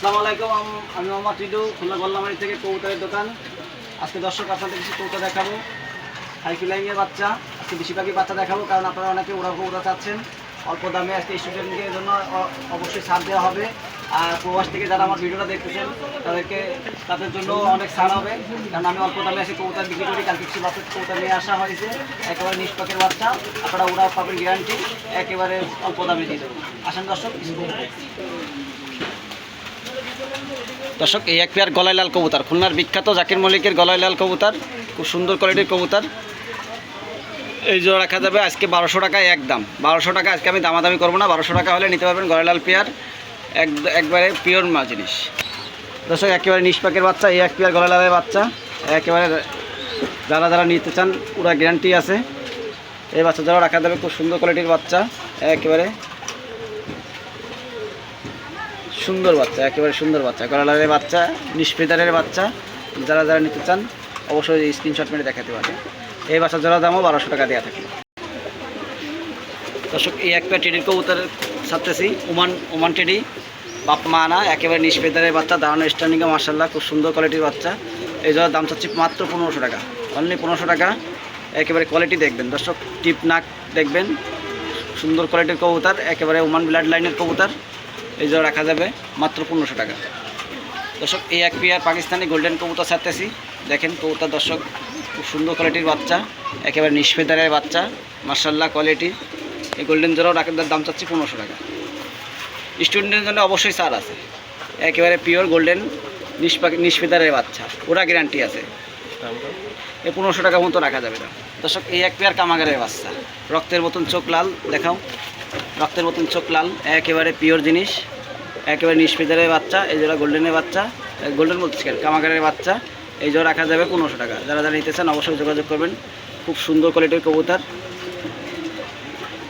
আসসালামু আলাইকুম। আমি মোহাম্মদ টিডু, খুলনা গোল্লামারি থেকে কবুতরের দোকান। আজকে দর্শক আপনাদের কিছু কবুতর দেখাবো, হাই ফ্লাইংয়ের বাচ্চা। আজকে বেশিরভাগই বাচ্চা দেখাবো, কারণ আপনারা অনেকে ওরা কবুতর চাচ্ছেন অল্প দামে। আজকে স্টুডেন্টদের জন্য অবশ্যই ছাড় দেওয়া হবে। আর প্রবাস থেকে যারা আমার ভিডিওটা দেখতেছেন তাদের জন্য অনেক ছাড় হবে, কারণ আমি অল্প দামে আজকে কবুতর বিক্রি করি। কালকে কিছু বাচ্চা কবুতর নিয়ে আসা হয়েছে, একেবারে নিষ্পাকের বাচ্চা। আপনারা ওরা পাবেন গ্যারান্টি, একেবারে অল্প দামে দিয়ে দেবো। আসেন দর্শক। দর্শক, এই এক পেয়ার গলায় লাল কবুতর, খুলনার বিখ্যাত জাকির মল্লিকের গলায় লাল কবুতর, খুব সুন্দর কোয়ালিটির কবুতর। এই জোড়া রাখা যাবে আজকে 1200 টাকায় একদম। 1200 টাকা আজকে আমি দামাদামি করবো না, 1200 টাকা হলে নিতে পারবেন গলায় লাল পেয়ার, একবারে পিওর মাল জিনিস। দর্শক, একেবারে নিষ্পাকের বাচ্চা, এই এক পেয়ার গলায় লালের বাচ্চা, একেবারে যারা নিতে চান পুরো গ্যারান্টি আছে। এই বাচ্চা জোড়া রাখা যাবে, খুব সুন্দর কোয়ালিটির বাচ্চা, একেবারে সুন্দর বাচ্চা, একেবারে সুন্দর বাচ্চা, গলালালের বাচ্চা, নিষ্পেদারের বাচ্চা। যারা নিতে চান অবশ্যই স্ক্রিনশট মেরে দেখাতে পারেন। এই বাচ্চা জোড়া দামও 1200 টাকা দেওয়া থাকে। দর্শক, এই এক পেয়ার টেডির কবুতর ছাড়তেছি, ওমান টেডি, বাপ মা আনা, একেবারে নিষ্পেদারের বাচ্চা, দাঁড়ানো স্ট্যান্ডিংয়ে মার্শাল্লাহ, খুব সুন্দর কোয়ালিটির বাচ্চা। এই জোড়ার দাম চাচ্ছি মাত্র 1500 টাকা, অনলি 1500 টাকা। একেবারে কোয়ালিটি দেখবেন দর্শক, টিপ নাক দেখবেন, সুন্দর কোয়ালিটির কবুতর, একেবারে ওমান ব্লাড লাইনের কবুতর। এই জোড়া রাখা যাবে মাত্র 1500 টাকা। দর্শক, এই এক পেয়ার পাকিস্তানি গোল্ডেন কবুতর ছাড়তেছি, দেখেন কবুতর দর্শক, খুব সুন্দর কোয়ালিটির বাচ্চা, একেবারে নিষ্পেদারের বাচ্চা, মার্শাল্লাহ কোয়ালিটি। এই গোল্ডেন জোড়াও রাখার দাম চাচ্ছি 1500 টাকা। স্টুডেন্টের জন্য অবশ্যই ছাড় আছে, একেবারে পিওর গোল্ডেন নিষ্পেদারের বাচ্চা, ওরা গ্যারান্টি আছে। এই 1500 টাকা মতো রাখা যাবে না। দর্শক, এই এক পেয়ার কামাগারের বাচ্চা, রক্তের মতন চোখ লাল, দেখাও, রক্তের মতন চোখ লাল, একেবারে পিওর জিনিস, একেবারে নিষ্পেদারের বাচ্চা। এই জোড়া গোল্ডেনের বাচ্চা, গোল্ডেন বলতে কামাগারের বাচ্চা। এই জোড়া রাখা যাবে 1500 টাকা। যারা নিতে চান অবশ্যই যোগাযোগ করবেন। খুব সুন্দর কোয়ালিটির কবুতর,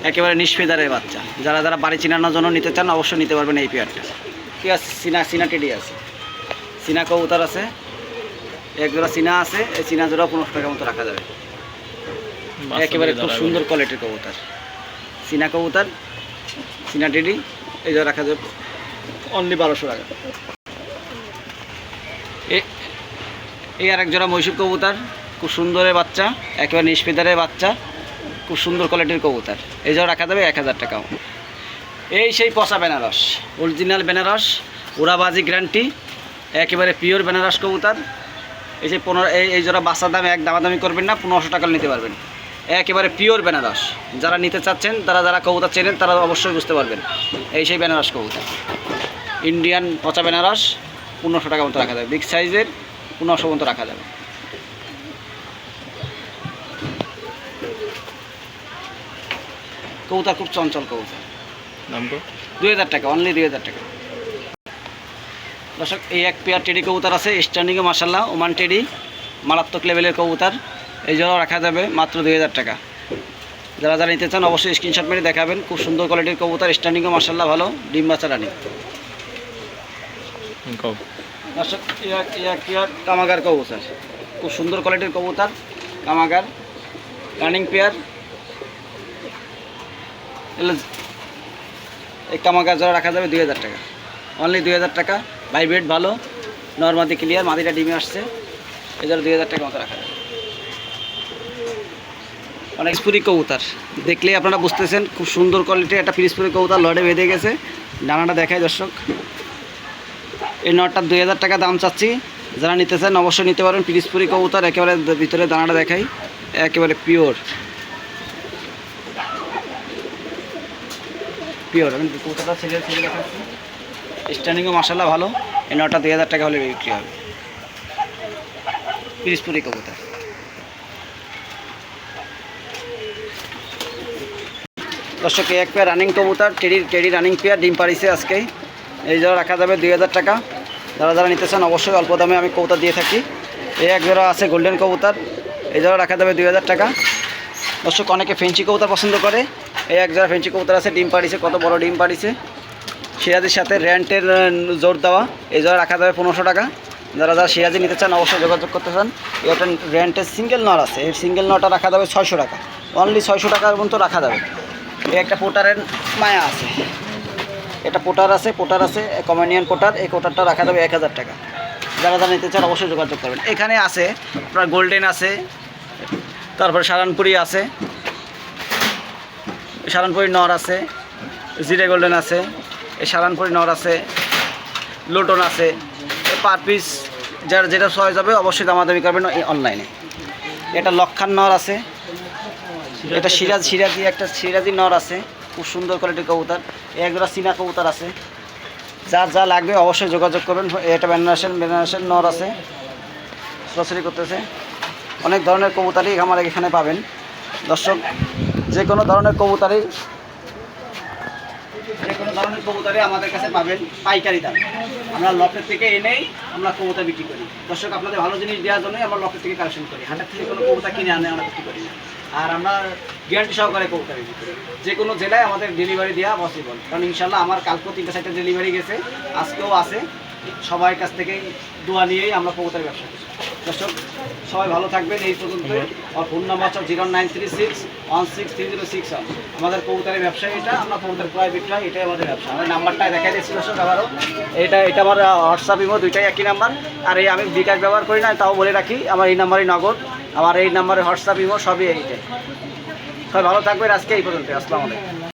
একেবারে নিষ্পেদারের বাচ্চা। যারা বাড়ি চিনানোর জন্য নিতে চান অবশ্যই নিতে পারবেন এই পেয়ারটা। ঠিক আছে, সিনা টেডি আছে, সিনা কবুতর আছে, এক জোড়া সিনা আছে। এই সিনা জোড়া 1500 টাকার মতো রাখা যাবে, একেবারে খুব সুন্দর কোয়ালিটির কবুতর, সিনা কবুতর, সিনা টেডি। এই জোড়া রাখা যাবে অনলি 1200 টাকা। এই আর এক জোড়া মহীশূর কবুতর, খুব সুন্দরের বাচ্চা, একেবারে নিষ্পেদারের বাচ্চা, খুব সুন্দর কোয়ালিটির কবুতর। এই জোড়া রাখা যাবে 1000 টাকাও। এই সেই পচা বেনারস, অরিজিনাল বেনারস, ওরাবাজি গ্যারান্টি, একেবারে পিওর বেনারস কবুতর। এই যে এই জোড়া বাচ্চার দাম এক দামাদামি করবেন না, 1500 টাকা নিতে পারবেন, একেবারে পিওর বেনারস। যারা নিতে চাচ্ছেন, যারা কবুতর চেনেন তারা অবশ্যই বুঝতে পারবেন। এই সেই বেনারস কবুতর, ইন্ডিয়ান পচা বেনারস, 1500 টাকা মতো রাখা যাবে। বিগ সাইজের 1500 মতো রাখা যাবে। কবুতর খুব চঞ্চল কবুতর, দাম তো 2000 টাকা, অনলি 2000 টাকা। দর্শক, এই এক পেয়ার টেডি কবুতর আছে, স্ট্যান্ডিংয়ে মার্শাল্লাহ, ওমান টেডি, মারাত্মক লেভেলের কবুতর। এই জন্য রাখা যাবে মাত্র 2000 টাকা। যারা নিতে চান অবশ্যই স্ক্রিনশট মেরে দেখাবেন। খুব সুন্দর কোয়ালিটির কবুতর, স্ট্যান্ডিংয়ে মার্শাল্লাহ ভালো, ডিম বাচ্চা রানি। দর্শক, এই এক পেয়ার কামাগার কবুতর, খুব সুন্দর কোয়ালিটির কবুতর, কামাগার রানিং পেয়ার। এই কামাগার জোড়া রাখা যাবে 2000 টাকা, অনলি 2000 টাকা। ভাইব্রেট ভালো, নর্মাদি ক্লিয়ার, মাদিটা ডিমে আসছে। এই জন্য 2000 টাকা মতো রাখা যাবে। অনেক স্পুরি কবুতর, দেখলেই আপনারা বুঝতেছেন খুব সুন্দর কোয়ালিটির একটা পিরিসপুরি কবুতর, লড়ে বেঁধে গেছে। ডানাটা দেখায় দর্শক, এই নটটার 2000 টাকা দাম চাচ্ছি। যারা নিতে চান অবশ্যই নিতে পারবেন। পিরিসপুরি কবুতর, একেবারে ভিতরে দানাটা দেখাই, একেবারে পিওর। আমি কবুতরটা ছেড়ে দেখাচ্ছি, স্ট্যান্ডিংও মার্শাল্লাহ ভালো। এই নটটা 2000 টাকা হলে বিক্রি হবে, পিরিসপুরি কবুতর। দর্শক, এক পেয়ার রানিং কবুতর, টেডি রানিং পেয়ার, ডিম পাড়িছে আজকে। এই জোড়া রাখা যাবে 2000 টাকা। যারা নিতে চান অবশ্যই অল্প দামে আমি কবুতর দিয়ে থাকি। এই এক জোড়া আছে গোল্ডেন কবুতর, এই জোড়া রাখা যাবে 2000 টাকা। দর্শক, অনেকে ফেন্সি কবুতর পছন্দ করে। এই এক জোড়া ফেন্সি কবুতর আছে, ডিম পাড়িছে, কত বড় ডিম পাড়িছে, সিরাজের সাথে র্যান্টের জোর দেওয়া। এই জোড়া রাখা যাবে 1500 টাকা। যারা সিরাজি নিতে চান অবশ্যই যোগাযোগ করতে চান। এটা র্যান্টের সিঙ্গেল নর আছে, এই সিঙ্গেল নরটা রাখা যাবে 600 টাকা, অনলি 600 টাকার মতো রাখা যাবে। এই একটা পোটারের মায়া আছে, এটা পোটার আছে কমেনিয়ান পোটার, এই কোটারটা রাখা যাবে 1000 টাকা। যারা যারা নিতে চান অবশ্যই যোগাযোগ করবেন। এখানে আছে আপনার গোল্ডেন আছে, তারপরে সারানপুরি আছে, সারানপুরি নর আছে, জিরে গোল্ডেন আছে, এই সারানপুরি নর আছে, লোটন আছে। পার পিস যার যেটা চয়েস হবে অবশ্যই দামাদামি করবেন অনলাইনে। এটা লক্ষান নর আছে, এটা সিরাজি একটা সিরাজি নর আছে, খুব সুন্দর কোয়ালিটির কবুতর। একজোড়া চীনা কবুতর আছে, যার যা লাগবে অবশ্যই যোগাযোগ করবেন। এটা বেনারসের নর আছে, সরাসরি করতেছে। অনেক ধরনের কবুতরই আমার এখানে পাবেন দর্শক, যে কোনো ধরনের কবুতরই আমাদের কাছে পাবেন পাইকারি দাম। আমরা লটের থেকে এনেই আমরা কবুতর বিক্রি করি দর্শক, আপনাদের ভালো জিনিস দেওয়ার জন্যই আমরা লটের থেকে কালেকশন করি। হাটের থেকে কোনো কবুতর কিনে আনে আমরা বিক্রি করি না। আর আমরা গ্যারান্টি সহকারে কবুতর বিক্রি করি। যে কোনো জেলায় আমাদের ডেলিভারি দেওয়া পসিবল, কারণ ইনশাল্লাহ আমার কালকেও 3টা 4টা ডেলিভারি গেছে, আজকেও আছে। সবার কাছ থেকেই দোয়া নিয়েই আমরা কবুতরের ব্যবসা করি দর্শক। সবাই ভালো থাকবেন। এই পর্যন্তই। আমার ফোন নাম্বার হচ্ছে 0936163061। আমাদের কবুতরের ব্যবসা এটা, আমরা কবুতর ক্রয় বিক্রয় এটাই আমাদের ব্যবসা। আমার নাম্বারটা দেখাই দিচ্ছি দর্শক আবারও। এটা আমার হোয়াটসঅ্যাপ ইমো দুইটাই একই নাম্বার। আর এই আমি বিকাশ ব্যবহার করি না, তাও বলে রাখি আমার এই নাম্বারই নগদ। আমার এই নাম্বারে হোয়াটসঅ্যাপ ইমো সবই এইটাই। সবাই ভালো থাকবেন। আজকে এই পর্যন্ত। আসসালামু আলাইকুম।